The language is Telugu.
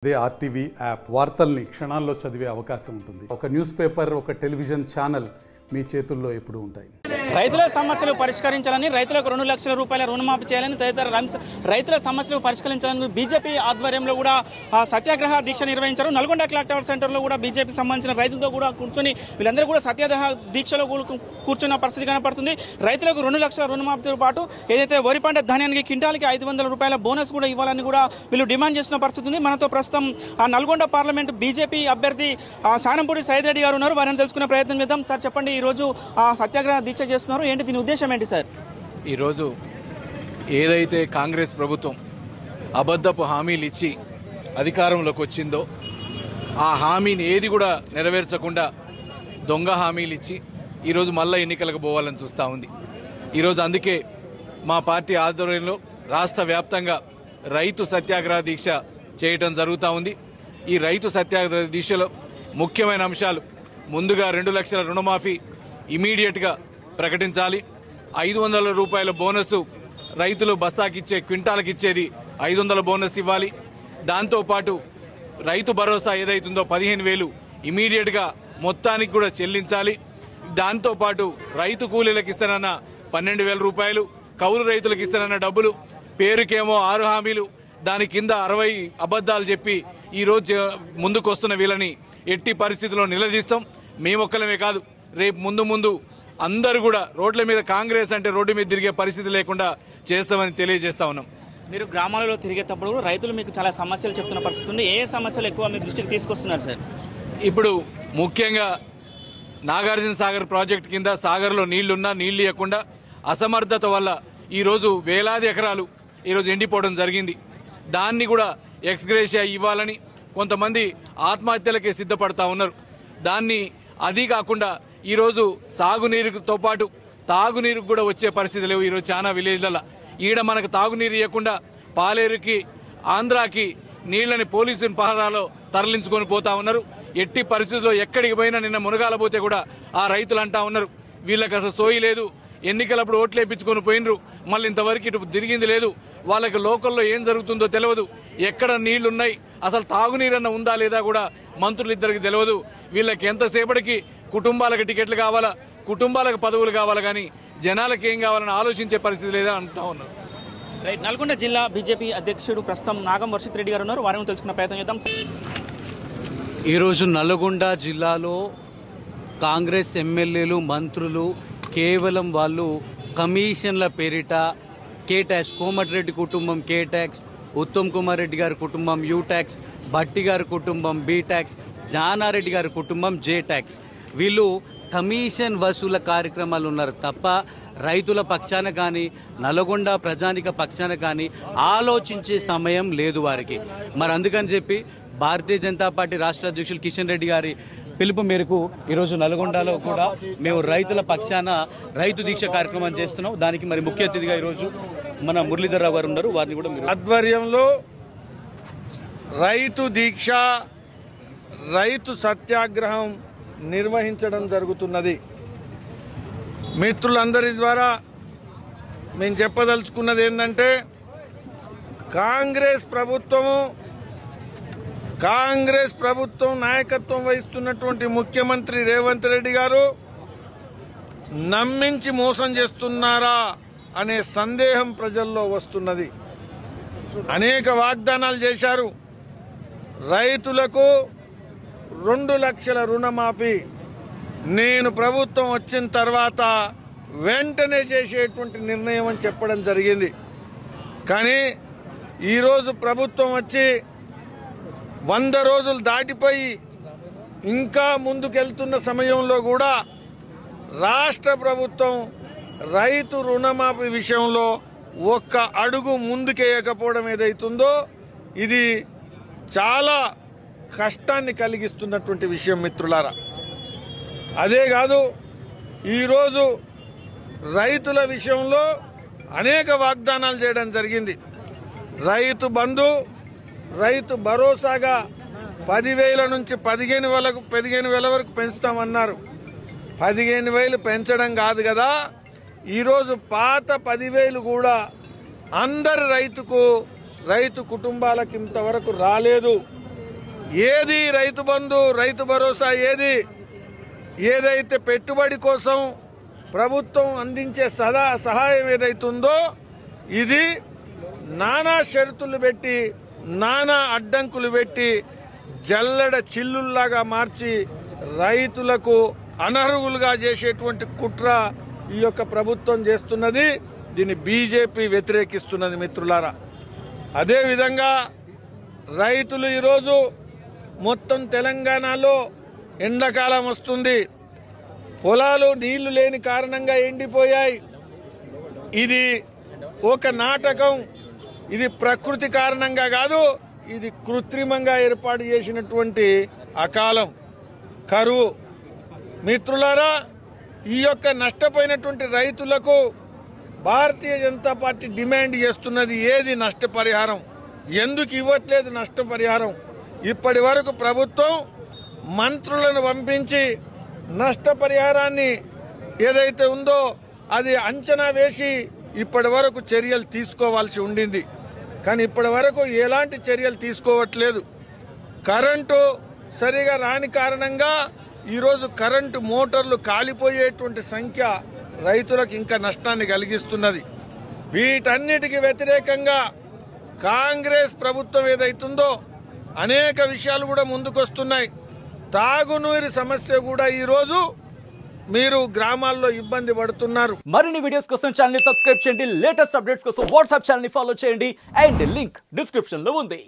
అదే ఆర్టీవీ యాప్ వార్తల్ని క్షణాల్లో చదివే అవకాశం ఉంటుంది. ఒక న్యూస్ పేపర్, ఒక టెలివిజన్ ఛానల్ మీ చేతుల్లో ఎప్పుడూ ఉంటాయి. రైతుల సమస్యలు పరిష్కరించాలని, రైతులకు 2 లక్షల రూపాయల రుణమాఫీ చేయాలని, తదితర రైతుల సమస్యలు పరిష్కరించాలని బీజేపీ ఆధ్వర్యంలో కూడా సత్యాగ్రహ దీక్ష నిర్వహించారు. నల్గొండ క్లాక్ టవర్ సెంటర్లో కూడా బీజేపీకి సంబంధించిన రైతులతో కూడా కూర్చొని వీళ్ళందరూ కూడా సత్యాగ్రహ దీక్షలో కూర్చున్న పరిస్థితి కనపడుతుంది. రైతులకు 2 లక్షల రుణమాఫీతో పాటు ఏదైతే వరి పంట ధాన్యానికి క్వింటాల్కి 500 రూపాయల బోనస్ కూడా ఇవ్వాలని కూడా వీళ్ళు డిమాండ్ చేసిన పరిస్థితి ఉంది. మనతో ప్రస్తుతం నల్గొండ పార్లమెంట్ బీజేపీ అభ్యర్థి శానంపూడి సైద్ రెడ్డి గారు ఉన్నారు. వారిని తెలుసుకునే ప్రయత్నం చేద్దాం. సార్ చెప్పండి, ఈ రోజు సత్యాగ్రహ దీక్ష చేస్తున్నారు, ఏంటి దీని ఉద్దేశం ఏంటి సార్? ఈరోజు ఏదైతే కాంగ్రెస్ ప్రభుత్వం అబద్ధపు హామీలు ఇచ్చి అధికారంలోకి వచ్చిందో ఆ హామీని ఏది కూడా నెరవేర్చకుండా దొంగ హామీలు ఇచ్చి ఈరోజు మళ్ళీ ఎన్నికలకు పోవాలని చూస్తూ ఉంది. ఈరోజు అందుకే మా పార్టీ ఆధ్వర్యంలో రాష్ట్ర వ్యాప్తంగా రైతు సత్యాగ్రహ దీక్ష చేయటం జరుగుతూ ఉంది. ఈ రైతు సత్యాగ్రహ దీక్షలో ముఖ్యమైన అంశాలు, ముందుగా 2 లక్షల రుణమాఫీ ఇమీడియట్గా ప్రకటించాలి. 500 రూపాయల బోనస్ రైతులు బస్తాకిచ్చే క్వింటాల్కి ఇచ్చేది 500 బోనస్ ఇవ్వాలి. దాంతోపాటు రైతు భరోసా ఏదైతుందో 15,000 ఇమీడియట్గా మొత్తానికి కూడా చెల్లించాలి. దాంతోపాటు రైతు కూలీలకు ఇస్తానన్న 12,000 రూపాయలు, కౌలు రైతులకు ఇస్తానన్న డబ్బులు, పేరుకేమో 6 హామీలు, దాని కింద 60 అబద్ధాలు చెప్పి ఈరోజు ముందుకొస్తున్న వీళ్ళని ఎట్టి పరిస్థితుల్లో నిలదీస్తాం. మేమొక్కలమే కాదు, రేపు ముందు అందరూ కూడా రోడ్ల మీద, కాంగ్రెస్ అంటే రోడ్డు మీద తిరిగే పరిస్థితి లేకుండా చేస్తామని తెలియజేస్తా ఉన్నాం. మీరు గ్రామాలలో తిరిగేటప్పుడు రైతులు మీకు చాలా సమస్యలు చెప్తున్న పరిస్థితి ఉంది. ఏ సమస్యలు ఎక్కువ మీ దృష్టికి తీసుకొస్తున్నారు సార్? ఇప్పుడు ముఖ్యంగా నాగార్జున సాగర్ ప్రాజెక్టు కింద సాగర్లో నీళ్లున్నా నీళ్లు ఇవ్వకుండా అసమర్థత వల్ల ఈరోజు వేలాది ఎకరాలు ఈరోజు ఎండిపోవడం జరిగింది. దాన్ని కూడా ఎక్స్గ్రేషియా ఇవ్వాలని కొంతమంది ఆత్మహత్యలకే సిద్ధపడతా ఉన్నారు. దాన్ని అది కాకుండా ఈరోజు సాగునీరుతో పాటు తాగునీరుకు కూడా వచ్చే పరిస్థితి లేవు. ఈరోజు చాలా విలేజ్లలో ఈడ మనకు తాగునీరు ఇవ్వకుండా పాలేరుకి, ఆంధ్రాకి నీళ్లని పోలీసుల పహరాలో తరలించుకొని పోతా ఉన్నారు. ఎట్టి పరిస్థితుల్లో ఎక్కడికి పోయినా నిన్న మునగాల పోతే కూడా ఆ రైతులు అంటా ఉన్నారు, వీళ్ళకి అసలు సోయి లేదు, ఎన్నికలప్పుడు ఓట్లు వేయించుకొని పోయినరు, మళ్ళీ ఇంతవరకు ఇటు తిరిగింది లేదు, వాళ్ళకి లోకల్లో ఏం జరుగుతుందో తెలియదు, ఎక్కడ నీళ్లున్నాయి, అసలు తాగునీరన్న ఉందా లేదా కూడా మంత్రులు ఇద్దరికి తెలియదు. వీళ్ళకి ఎంతసేపటికి కుటుంబాలకు టికెట్లు కావాలా, కుటుంబాలకు పదవులు కావాలా, కానీ జనాలకు ఏం కావాలని ఆలోచించే పరిస్థితి లేదా అంటా ఉన్నారు. రైట్, నల్గొండ జిల్లా బీజేపీ అధ్యక్షుడు ప్రస్తుతం నాగం వర్షిత్ రెడ్డి గారు ఉన్నారు. వారిని తెలుసుకునే ప్రయత్నం చేద్దాం. ఈరోజు నల్గొండ జిల్లాలో కాంగ్రెస్ ఎమ్మెల్యేలు, మంత్రులు కేవలం వాళ్ళు కమిషన్ల పేరిట కే ట్యాక్స్, కోమటిరెడ్డి కుటుంబం కే ట్యాక్స్, ఉత్తమ్ కుమార్ రెడ్డి గారి కుటుంబం యూ ట్యాక్స్, భట్టి గారి కుటుంబం బి ట్యాక్స్, జానారెడ్డి గారి కుటుంబం జే ట్యాక్స్, వీళ్ళు కమిషన్ వసూల కార్యక్రమాలు ఉన్నారు తప్ప రైతుల పక్షాన కానీ నల్గొండ ప్రజానిక పక్షాన కానీ ఆలోచించే సమయం లేదు వారికి. మరి అందుకని చెప్పి భారతీయ జనతా పార్టీ రాష్ట్ర అధ్యక్షులు కిషన్ రెడ్డి గారి పిలుపు మేరకు ఈరోజు నల్గొండలో కూడా మేము రైతుల పక్షాన రైతు దీక్ష కార్యక్రమం చేస్తున్నాం. దానికి మరి ముఖ్య అతిథిగా ఈరోజు మన మురళీధర్ రావు గారు ఉన్నారు. వారిని కూడా ఆధ్వర్యంలో రైతు దీక్ష, రైతు సత్యాగ్రహం నిర్వహించడం జరుగుతున్నది. మిత్రులందరి ద్వారా మేము చెప్పదలుచుకున్నది ఏంటంటే, కాంగ్రెస్ ప్రభుత్వం నాయకత్వం వహిస్తున్నటువంటి ముఖ్యమంత్రి రేవంత్ రెడ్డి గారు నమ్మించి మోసం చేస్తున్నారా అనే సందేహం ప్రజల్లో వస్తున్నది. అనేక వాగ్దానాలు చేశారు. రైతులకు 2 లక్షల రుణమాఫీ నేను ప్రభుత్వం వచ్చిన తర్వాత వెంటనే చేసేటువంటి నిర్ణయం అని చెప్పడం జరిగింది. కానీ ఈరోజు ప్రభుత్వం వచ్చి 100 రోజులు దాటిపోయి ఇంకా ముందుకెళ్తున్న సమయంలో కూడా రాష్ట్ర ప్రభుత్వం రైతు రుణమాఫీ విషయంలో ఒక్క అడుగు ముందుకేయకపోవడం ఏదైతుందో ఇది చాలా కష్టాన్ని కలిగిస్తున్నటువంటి విషయం మిత్రులారా. అదే కాదు, ఈరోజు రైతుల విషయంలో అనేక వాగ్దానాలు చేయడం జరిగింది. రైతు బంధు, రైతు భరోసాగా 10,000 నుంచి 15,000 వరకు పెంచుతామన్నారు. 15,000 పెంచడం కాదు కదా, ఈరోజు పాత 10,000 కూడా అందరి రైతు కుటుంబాలకు ఇంతవరకు రాలేదు. ఏది రైతు బంధు, రైతు భరోసా ఏది? ఏదైతే పెట్టుబడి కోసం ప్రభుత్వం అందించే సహాయం ఏదైతుందో ఇది నానా షరతులు పెట్టి, నానా అడ్డంకులు పెట్టి, జల్లెడ చిల్లుల్లాగా మార్చి రైతులకు అనర్హులుగా చేసేటువంటి కుట్ర ఈ యొక్క ప్రభుత్వం చేస్తున్నది. దీన్ని బీజేపీ వ్యతిరేకిస్తున్నది మిత్రులారా. అదేవిధంగా రైతులు ఈరోజు మొత్తం తెలంగాణలో ఎండాకాలం వస్తుంది, పొలాలు నీళ్లు లేని కారణంగా ఎండిపోయాయి. ఇది ఒక నాటకం, ఇది ప్రకృతి కారణంగా కాదు, ఇది కృత్రిమంగా ఏర్పాటు చేసినటువంటి అకాలం, కరువు. మిత్రులారా, ఈ యొక్క నష్టపోయినటువంటి రైతులకు భారతీయ జనతా పార్టీ డిమాండ్ చేస్తున్నది ఏది? నష్టపరిహారం. ఎందుకు ఇవ్వట్లేదు నష్టపరిహారం? ఇప్పటి వరకు ప్రభుత్వం మంత్రులను పంపించి నష్టపరిహారాన్ని ఏదైతే ఉందో అది అంచనా వేసి ఇప్పటి వరకు చర్యలు తీసుకోవాల్సి ఉండింది. కానీ ఇప్పటి వరకు ఎలాంటి చర్యలు తీసుకోవట్లేదు. కరెంటు సరిగా రాని కారణంగా ఈరోజు కరెంటు మోటార్లు కాలిపోయేటువంటి సంఖ్య రైతులకు ఇంకా నష్టాన్ని కలిగిస్తున్నది. వీటన్నిటికీ వ్యతిరేకంగా కాంగ్రెస్ ప్రభుత్వం ఏదైతుందో అనేక విషయాలు కూడా ముందుకొస్తున్నాయి. తాగునీరు సమస్య కూడా ఈరోజు మీరు గ్రామాల్లో ఇబ్బంది పడుతున్నారు. మరిన్ని వీడియోస్ కోసం ఛానల్ ని సబ్స్క్రైబ్ చేయండి. లేటెస్ట్ అప్డేట్స్ కోసం వాట్సాప్ ఛానల్ ని ఫాలో చేయండి. అండ్ లింక్ డిస్క్రిప్షన్ లో ఉంది.